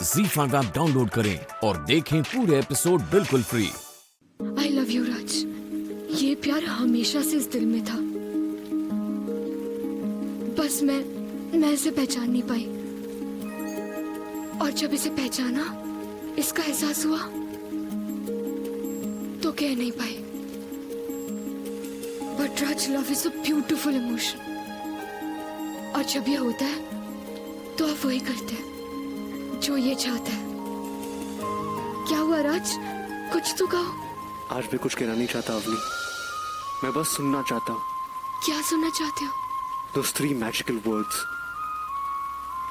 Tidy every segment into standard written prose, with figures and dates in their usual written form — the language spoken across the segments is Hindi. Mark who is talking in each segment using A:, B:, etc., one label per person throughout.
A: ZEE5 ऐप डाउनलोड करें और देखें पूरे एपिसोड बिल्कुल फ्री।
B: आई लव यू राज। ये प्यार हमेशा से इस दिल में था, बस मैं इसे पहचान नहीं पाई। और जब इसे पहचाना, इसका एहसास हुआ तो कह नहीं पाई। But Raj, love is a beautiful emotion. और जब ये होता है तो आप वही करते हैं जो ये चाहता है। क्या हुआ राज, कुछ तो कहो।
C: आज मैं कुछ कहना नहीं चाहता अवनी, मैं बस सुनना चाहता हूँ।
B: क्या सुनना चाहते हो?
C: Those 3 magical words।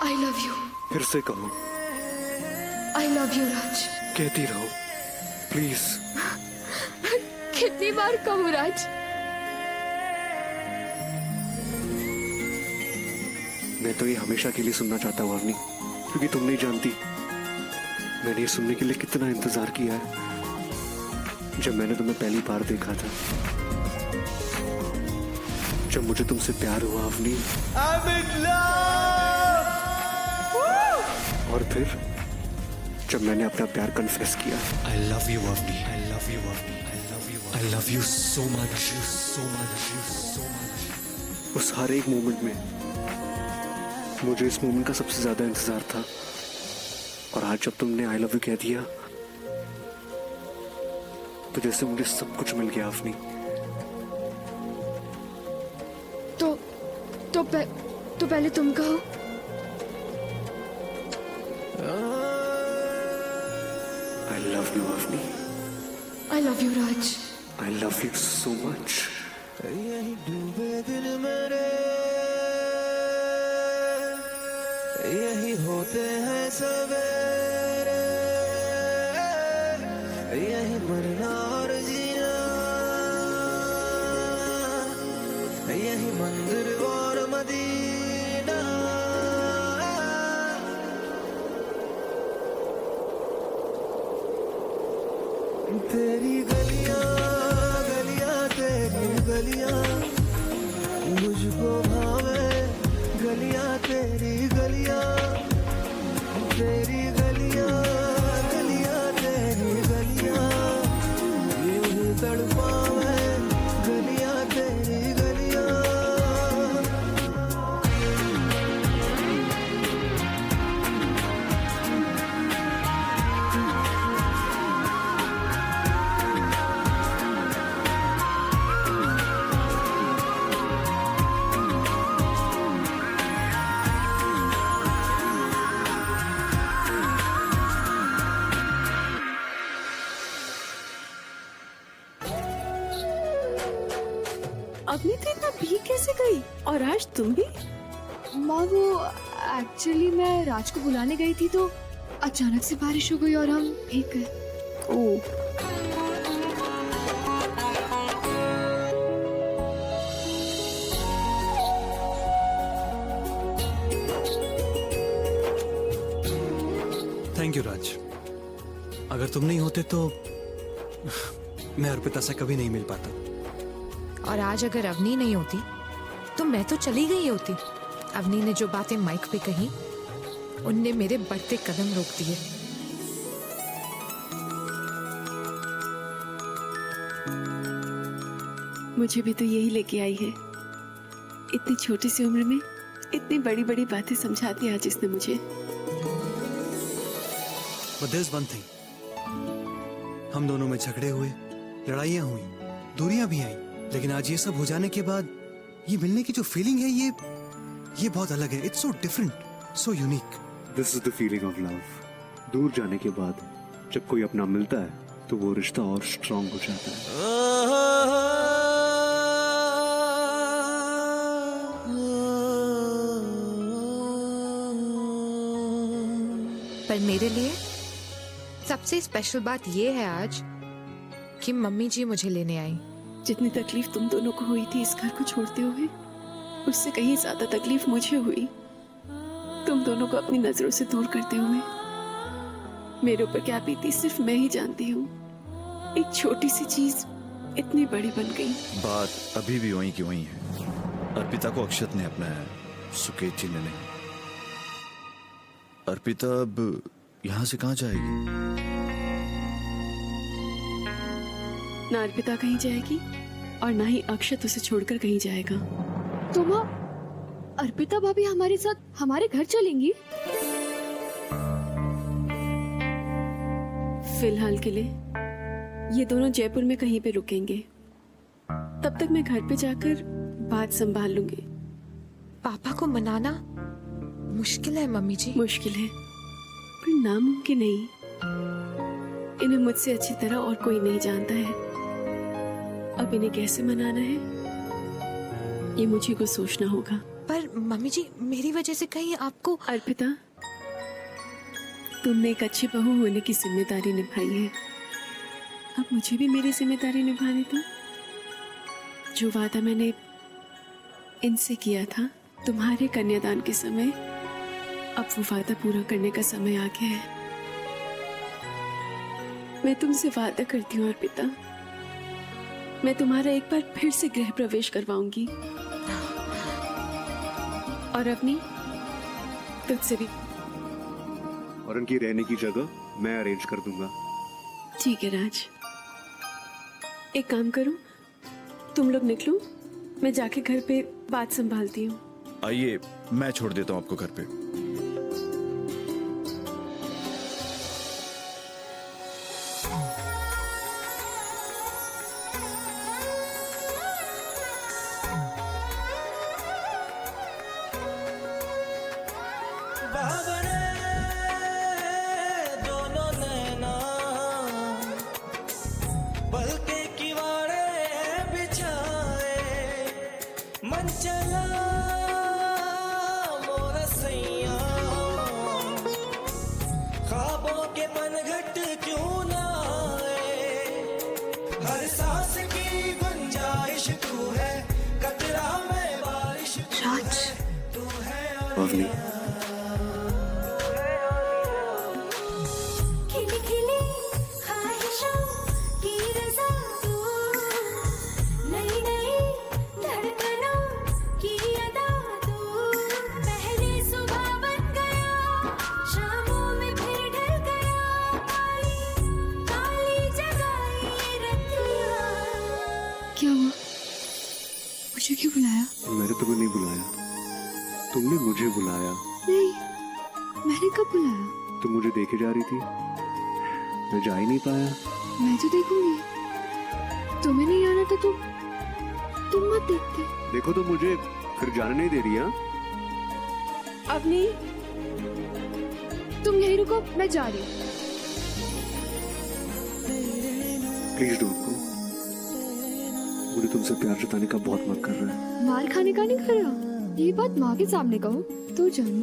B: I love you.
C: फिर से कहो।
B: आई लव यू राज।
C: कहती रहो प्लीज।
B: कितनी बार कहूँ राज?
C: मैं तो ये हमेशा के लिए सुनना चाहता हूँ अवनी, क्योंकि तुम नहीं जानती मैंने ये सुनने के लिए कितना इंतजार किया है। जब मैंने तुम्हें पहली बार देखा था, जब मुझे तुमसे प्यार हुआ अवनी, I'm in love! और फिर जब मैंने अपना प्यार कन्फेस किया।
D: I love you, Avni. I love you, Avni. I love you. I love you so much. So much. So much.
C: उस हर एक मोमेंट में मुझे इस मोमेंट का सबसे ज्यादा इंतजार था। और आज जब तुमने आई लव यू कह दिया, तो जैसे मुझे सब कुछ मिल गया अवनी।
B: तो पहले तुम कहो।
C: I love you Avni.
B: I love you Raj.
C: I love you so much.
E: यही डूबे दिन मेरे, यही होते हैं सवेरे, यही मरना और जीना, यही मंदिर और मदीना। तेरी गलियां गलियां तेरी गलियां मुझको भावे, गलियां तेरी गलियां, तेरी गलियां गलियां तेरी गलियां यूं तड़पावे, गलियां तेरी गलियां।
F: अभी तो इतना भीग कैसे गई? और आज तुम भी?
B: माँ, वो एक्चुअली मैं राज को बुलाने गई थी, तो अचानक से बारिश हो गई और हम भीग गए।
F: ओह,
D: थैंक यू राज। अगर तुम नहीं होते तो मैं अर्पिता से कभी नहीं मिल पाता।
G: और आज अगर अवनी नहीं होती तो मैं तो चली गई होती। अवनी ने जो बातें माइक पे कही, उनने मेरे बढ़ते कदम रोक दिए।
F: मुझे भी तो यही लेके आई है। इतनी छोटी सी उम्र में इतनी बड़ी बड़ी बातें समझा दी आज इसने मुझे।
D: But there's one thing, हम दोनों में झगड़े हुए, लड़ाइयाँ हुई, दूरियां भी आई, लेकिन आज ये सब हो जाने के बाद ये मिलने की जो फीलिंग है, ये बहुत अलग है। It's so different, so unique.
C: This is the feeling of love. दूर जाने के बाद जब कोई अपना मिलता है तो वो रिश्ता और स्ट्रांग हो जाता है।
G: पर मेरे लिए सबसे स्पेशल बात ये है आज कि मम्मी जी मुझे लेने आई।
F: जितनी तकलीफ तुम दोनों को हुई थी इस घर को छोड़ते हुए, उससे कहीं ज्यादा तकलीफ मुझे हुई तुम दोनों को अपनी नजरों से दूर करते हुए। मेरे ऊपर क्या बीती सिर्फ मैं ही जानती हूँ। एक छोटी सी चीज इतनी बड़ी बन गई।
H: बात अभी भी वहीं की वहीं है। अर्पिता को अक्षत ने अपनाया है, सुकेत जी ने नहीं। अर्पिता अब यहाँ से कहाँ जाएगी?
F: ना अर्पिता कहीं जाएगी और ना ही अक्षत उसे छोड़कर कहीं जाएगा।
B: तो माँ, अर्पिता भाभी हमारे साथ हमारे घर चलेंगी?
F: फिलहाल के लिए ये दोनों जयपुर में कहीं पे रुकेंगे। तब तक मैं घर पे जाकर बात संभाल लूंगी।
G: पापा को मनाना मुश्किल है मम्मी जी।
F: मुश्किल है पर नामुमकिन नहीं। इन्हें मुझसे अच्छी तरह और कोई नहीं जानता है। अब इन्हें कैसे मनाना है ये मुझे को सोचना होगा।
G: पर मम्मी जी, मेरी वजह से कहीं आपको।
F: अर्पिता, तुमने एक अच्छी बहू होने की जिम्मेदारी निभाई है। अब मुझे भी मेरी जिम्मेदारी निभाने दो। जो वादा मैंने इनसे किया था तुम्हारे कन्यादान के समय, अब वो वादा पूरा करने का समय आ गया है। मैं तुमसे वादा करती हूँ अर्पिता, मैं तुम्हारा एक बार फिर से गृह प्रवेश करवाऊंगी। और अपनी तुझसे भी।
C: और उनकी रहने की जगह मैं अरेंज कर दूंगा।
F: ठीक है राज, एक काम करो, तुम लोग निकलो, मैं जाके घर पे बात संभालती हूँ।
H: आइए, मैं छोड़ देता हूँ आपको घर पे।
E: बाबरे दोनों नैना बल्कि किवाड़े बिछाए, मन चला मोर सैया, ख्वाबों के पनघट क्यों ना आए, हर सांस की गुंजाइश तू है, कतरा में बारिश तू है
C: पवनी,
I: खिली खिली ख्वाहिशों की रज़ा तू, नई नई धड़कनों की अदा तू, पहले सुबह बन गया, शामों में फिर ढल गया, काली काली जगाई रतिया।
B: क्या हुआ? मुझे क्यों बुलाया?
C: मैंने तुम्हें नहीं बुलाया, तुमने मुझे बुलाया।
B: नहीं, मैंने कब बुलाया?
C: तुम मुझे देखे जा रही थी, मैं जा ही नहीं पाया।
B: मैं तो देखूंगी। तुम्हें नहीं आना था तो तुम मत देखते।
C: देखो तो मुझे फिर जाने नहीं दे रही। हाँ,
B: अब नहीं, तुम यहीं रुको, मैं जा रही हूँ।
C: Please don't go. मुझे तुमसे प्यार जताने का बहुत मन कर रहा है।
B: मार खाने का नहीं कर रहा, ये बात माँ के सामने कहो तो जानो।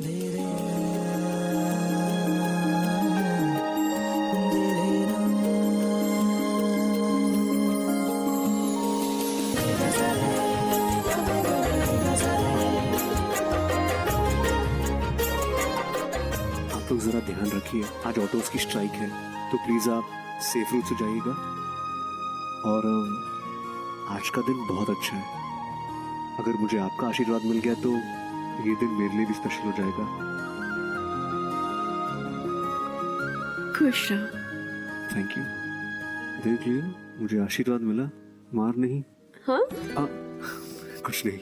C: आप लोग जरा ध्यान रखिए, आज ऑटोज की स्ट्राइक है, तो प्लीज आप सेफ रूट से जाइएगा। और आज का दिन बहुत अच्छा है। अगर मुझे आपका आशीर्वाद मिल गया तो ये दिन मेरे लिए भी स्पेशल हो जाएगा।
F: खुश रहो।
C: Thank you. देख लिया, मुझे आशीर्वाद मिला, मार नहीं।
F: हाँ,
C: कुछ नहीं।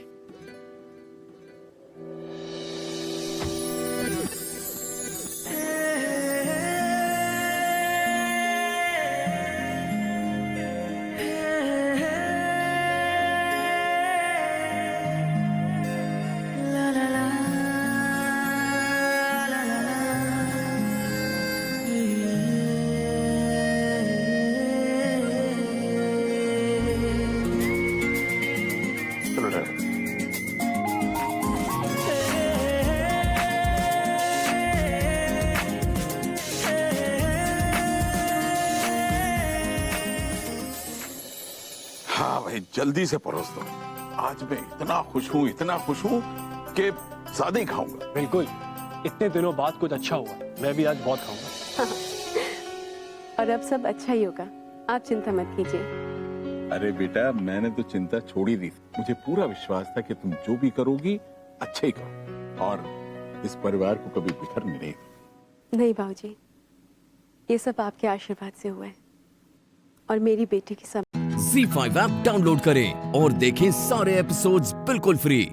J: हाँ भाई, जल्दी से परोस दो। आज मैं इतना खुश हूँ, इतना खुश हूँ कि ज्यादा ही खाऊंगा।
K: बिल्कुल, इतने दिनों बाद कुछ अच्छा हुआ। मैं भी आज बहुत खाऊंगा।
F: और अब सब अच्छा ही होगा, आप चिंता मत कीजिए।
J: अरे बेटा, मैंने तो चिंता छोड़ ही दी थी। मुझे पूरा विश्वास था कि तुम जो भी करोगी अच्छा ही करो और इस परिवार को कभी बिखरने नहीं।
F: नहीं बाबूजी, ये सब आपके आशीर्वाद से हुआ है और मेरी बेटी की सब।
A: ZEE5 ऐप डाउनलोड करें और देखें सारे एपिसोड्स बिल्कुल फ्री।